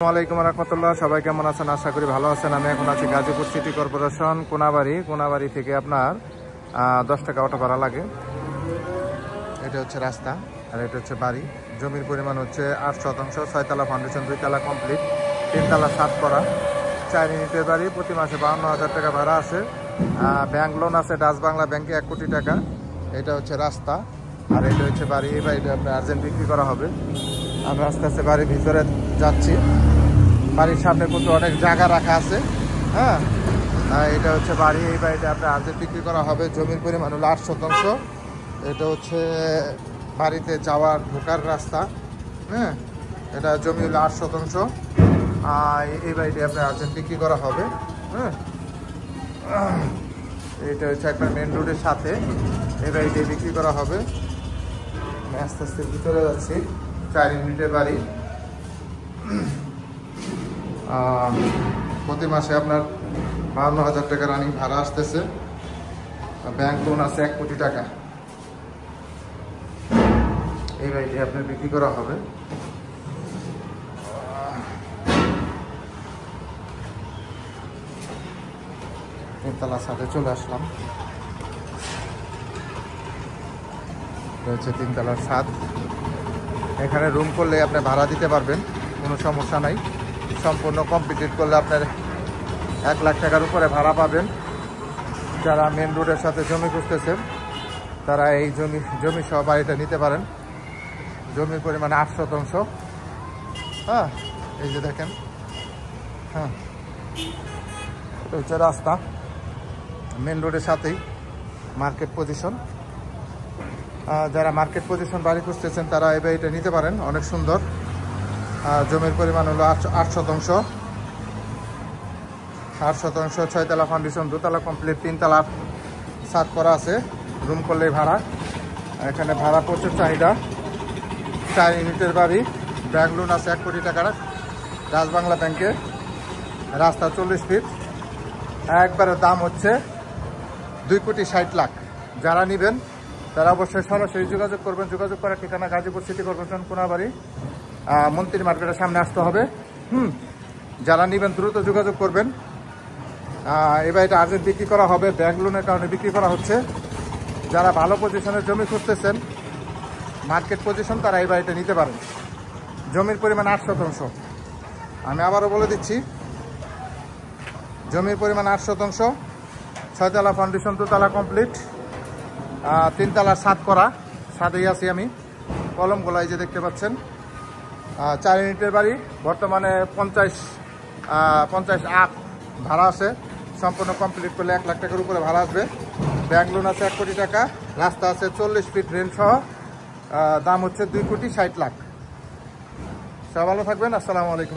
আসসালামু আলাইকুম রাহমাতুল্লাহ। সবাই কেমন আছেন? আশা করি ভালো আছেন। আমি এখন আছি গাজীপুর সিটি কর্পোরেশন কোনাবাড়ি থেকে আপনার 10 টাকা অটো ভাড়া লাগে। এটা হচ্ছে রাস্তা আর এটা হচ্ছে বাড়ি। জমির পরিমাণ হচ্ছে 8 শতাংশ, 6 তলা ফাউন্ডেশন, 2 তলা কমপ্লিট, 3 তলা ছাদ করা, 4 ইউনিটের বাড়ি। প্রতি মাসে 52,000 টাকা ভাড়া আছে। ব্যাংক লোন আছে ডাচ বাংলা ব্যাংকে 1 কোটি টাকা। এটা হচ্ছে রাস্তা আর এটা হচ্ছে বাড়ি। এই বাড়িটা আপনার আর্জেন্ট বিক্রি করা হবে। আমি আস্তে আস্তে বাড়ির ভিতরে যাচ্ছি। বাড়ির সামনে কিন্তু অনেক জায়গা রাখা আছে। হ্যাঁ, এটা হচ্ছে বাড়ি। এই বাড়িটা আপনার আর্জেন্ট বিক্রি করা হবে। জমির পরিমাণ হলো 8 শতাংশ। এটা হচ্ছে বাড়িতে যাওয়ার ঢোকার রাস্তা। হ্যাঁ, এটা জমি হলো 8 শতাংশ। এই বাড়িটি আপনার আর্জেন্ট বিক্রি করা হবে। হ্যাঁ, এটা হচ্ছে একবার মেন রোডের সাথে এই বাড়িটি বিক্রি করা হবে। আমি আস্তে আস্তে ভিতরে যাচ্ছি। 4 ইউনিটের বাড়ি। প্রতি মাসে আপনার 52,000 টাকা রানিং ভাড়া আসতেছে। ব্যাংক লোন আছে 1 কোটি টাকা। এই বাড়িটি আপনার বিক্রি করা হবে। তিনতলা ছাদে চলে আসলাম। এটা হচ্ছে 3 তলার ছাদ। এখানে রুম করলে আপনি ভাড়া দিতে পারবেন, কোনো সমস্যা নাই। সম্পূর্ণ কমপ্লিট করলে আপনার 1 লাখ টাকার উপরে ভাড়া পাবেন। যারা মেন রোডের সাথে জমি খুঁজতেছেন তারা এই জমি সহ বাড়িটা নিতে পারেন। জমির পরিমাণ 8 শতাংশ। হ্যাঁ, এই যে দেখেন। হ্যাঁ, এটা হচ্ছে রাস্তা, মেন রোডের সাথেই মার্কেট পজিশন। যারা মার্কেট পজিশন বাড়ি খুঁজতেছেন তারা এই বাড়িটা নিতে পারেন। অনেক সুন্দর। জমির পরিমাণ হলো 8 শতাংশ। 8 শতাংশ, 6 তলা ফাউন্ডেশন, 2 তলা কমপ্লিট, 3 তলা ছাদ করা আছে। রুম করলেই ভাড়া। এখানে ভাড়া প্রচুর চাহিদা। 4 ইউনিটের বাড়ি। ব্যাংক লোন আছে 1 কোটি টাকার ডাচ বাংলা ব্যাংকে। রাস্তা 40 ফিট। একবারে দাম হচ্ছে 2,60,00,000। যারা নেবেন তারা অবশ্যই সরাসরি যোগাযোগ করবেন। যোগাযোগ করার ঠিকানা গাজীপুর সিটি কর্পোরেশন কোনাবাড়ি, মন্ত্রী মার্কেটের সামনে আসতে হবে। যারা নেবেন দ্রুত যোগাযোগ করবেন। এই বাড়িটা আর্জেন্ট বিক্রি করা হবে। ব্যাংক লোনের কারণে বিক্রি করা হচ্ছে। যারা ভালো পজিশনের জমি খুঁজতেছেন, মার্কেট পজিশন, তারা এই বাড়িটা নিতে পারেন। জমির পরিমাণ 8 শতাংশ। আমি আবারও বলে দিচ্ছি, জমির পরিমাণ 8 শতাংশ, 6 তলা ফাউন্ডেশন, 2 তলা কমপ্লিট, 3 তলার ছাদ করা। ছাদেই আছি আমি। কলমগুলো এই যে দেখতে পাচ্ছেন। 4 ইউনিটের বাড়ি। বর্তমানে 50,8 ভাড়া আছে। সম্পূর্ণ কমপ্লিট করলে 1 লাখ টাকার উপরে ভাড়া আসবে। ব্যাংক লোন আছে 1 কোটি টাকা। রাস্তা আছে 40 ফিট রেল সহ। দাম হচ্ছে 2,60,00,000। সব ভালো থাকবেন। আসসালামু আলাইকুম।